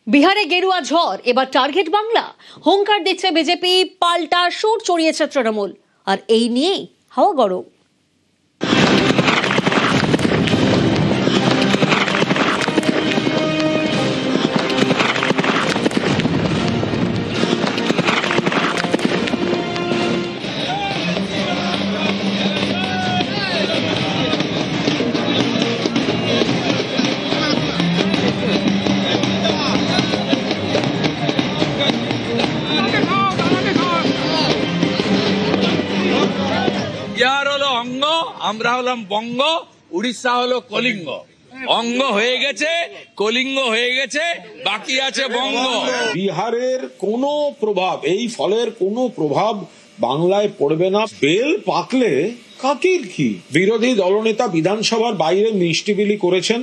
বিহারে গেরুয়া ঝড়, এবার টার্গেট বাংলা। হুঙ্কার দিচ্ছে বিজেপি, পাল্টা সুর চড়িয়েছে তৃণমূল, আর এই নিয়েই হাওয়া গরম। বিহার হলো অঙ্গ, আমরা হলাম বঙ্গ, উড়িষ্যা হলো কলিঙ্গ। অঙ্গ হয়ে গেছে, কলিঙ্গ হয়ে গেছে, বাকি আছে বঙ্গ। বিহারের কোনো প্রভাব, এই ফলের কোনো প্রভাব বাংলায় পড়বে না। বেল পাকলে কাকির কি? বিরোধী দলনেতা বিধানসভার বাইরে মিষ্টি বিলি করেছেন।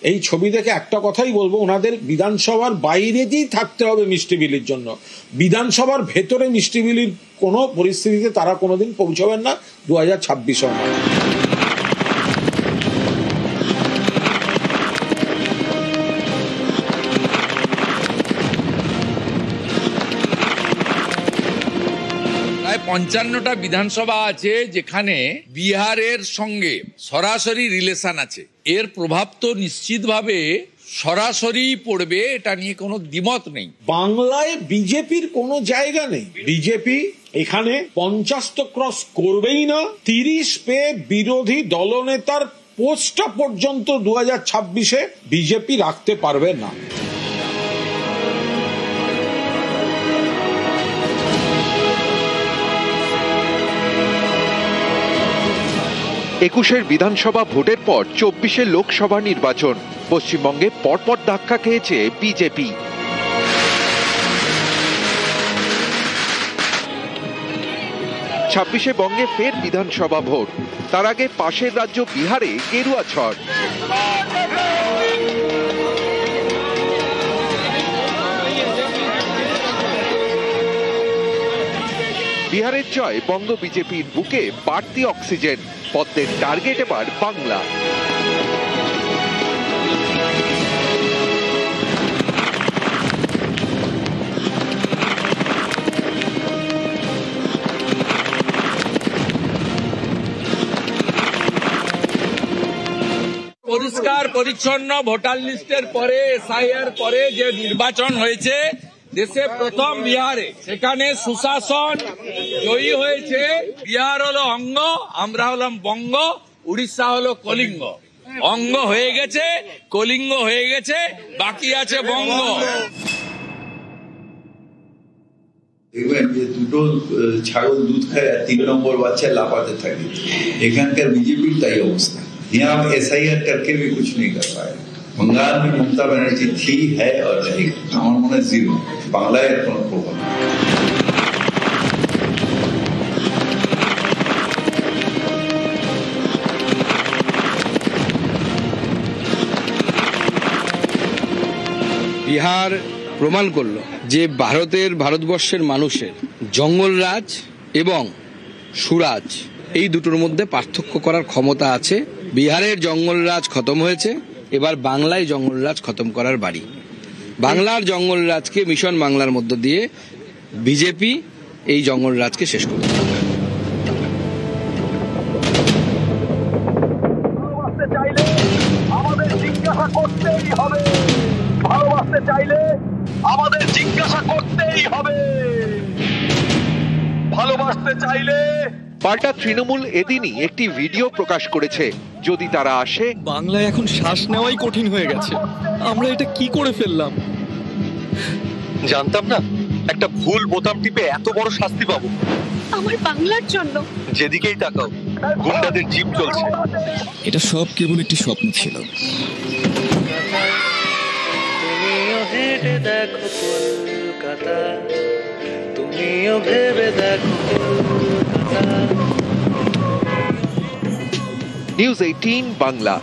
এই ছবি দেখে একটা কথাই বলবো, ওনাদের বিধানসভার বাইরেতেই থাকতে হবে মিষ্টি বিলির জন্য। বিধানসভার ভেতরে মিষ্টি বিলির কোনো পরিস্থিতিতে তারা কোনোদিন পৌঁছবেন না 2026-এও না। প্রায় 55টা বিধানসভা আছে যেখানে বিহারের সঙ্গে সরাসরি রিলেশন আছে। এর প্রভাব তো নিশ্চিতভাবে সরাসরি পড়বে, এটা নিয়ে কোনো দ্বিমত নেই। বাংলায় বিজেপির কোনো জায়গা নেই। বিজেপি এখানে 50 তো ক্রস করবেই না। 30 পেয়ে বিরোধী দলনেতার পোস্টটা পর্যন্ত 2026-এ বিজেপি রাখতে পারবে না। একুশের বিধানসভা ভোটের পর 24-এ লোকসভা নির্বাচন। পশ্চিমবঙ্গে পরপর ধাক্কা খেয়েছে বিজেপি। 26-এ বঙ্গে ফের বিধানসভা ভোট। তার আগে পাশের রাজ্য বিহারে গেরুয়া ঝড়। বিহারের জয় বঙ্গ বিজেপির বুকে বাড়তি অক্সিজেন। পদ্মের টার্গেট এবার বাংলা। পরিষ্কার পরিচ্ছন্ন ভোটার লিস্টের পরে, এসআইআর পরে যে নির্বাচন হয়েছে দেশে প্রথম বিহারে, সেখানে সুশাসন জয়ী হয়েছে। বিহার হলো অঙ্গ, আমরা হলাম বঙ্গ, উড়িষ্যা হলো কলিঙ্গ। অঙ্গ হয়ে গেছে, কলিঙ্গ হয়ে গেছে, বাকি আছে বঙ্গ। দেখবেন যে দুটো ছাগল দুধ খায় আর 3 নম্বর বাচ্চা লাফাতে থাকে। এখানকার বিজেপির তাই অবস্থা। यहाँ एसआईआर करके भी कुछ नहीं कर पाए। बंगाल में ममता बनर्जी थी, है और रहेगी। আমার মনে হয় জিরো। বাংলায় এর কোনো প্রভাব নেই। বিহার প্রমাণ করলো যে ভারতবর্ষের মানুষের জঙ্গলরাজ এবং সুরাজ এই দুটোর মধ্যে পার্থক্য করার ক্ষমতা আছে। বিহারের জঙ্গলরাজ খতম হয়েছে, এবার বাংলায় জঙ্গলরাজ খতম করার বাড়ি। বাংলার জঙ্গলরাজকে মিশন বাংলার মধ্য দিয়ে বিজেপি এই জঙ্গলরাজকে শেষ করবে। ভালোবাসতে চাইলে আমাদের জিজ্ঞাসা করতেই হবে। ভালোবাসতে চাইলে আমাদের জিজ্ঞাসা করতেই হবে। ভালোবাসতে চাইলে। পাল্টা তৃণমূল এদিনই একটি ভিডিও প্রকাশ করেছে। যদি তারা আসে, বাংলায় এখন শ্বাস নেওয়াই কঠিন হয়ে গেছে। আমরা এটা কি করে ফেললাম? জানতাম না একটা ভুল বোতাম টিপে এত বড় শাস্তি পাবো। আমার বাংলার জন্য যেদিকেই তাকাও গুন্ডাদের জিপ চলছে। এটা সব কেবল একটি স্বপ্ন ছিল। তুমিও হেঁটে দেখো কলকাতা, তুমিও ভেবে দেখো কলকাতা। নিউজ 18 বাংলা।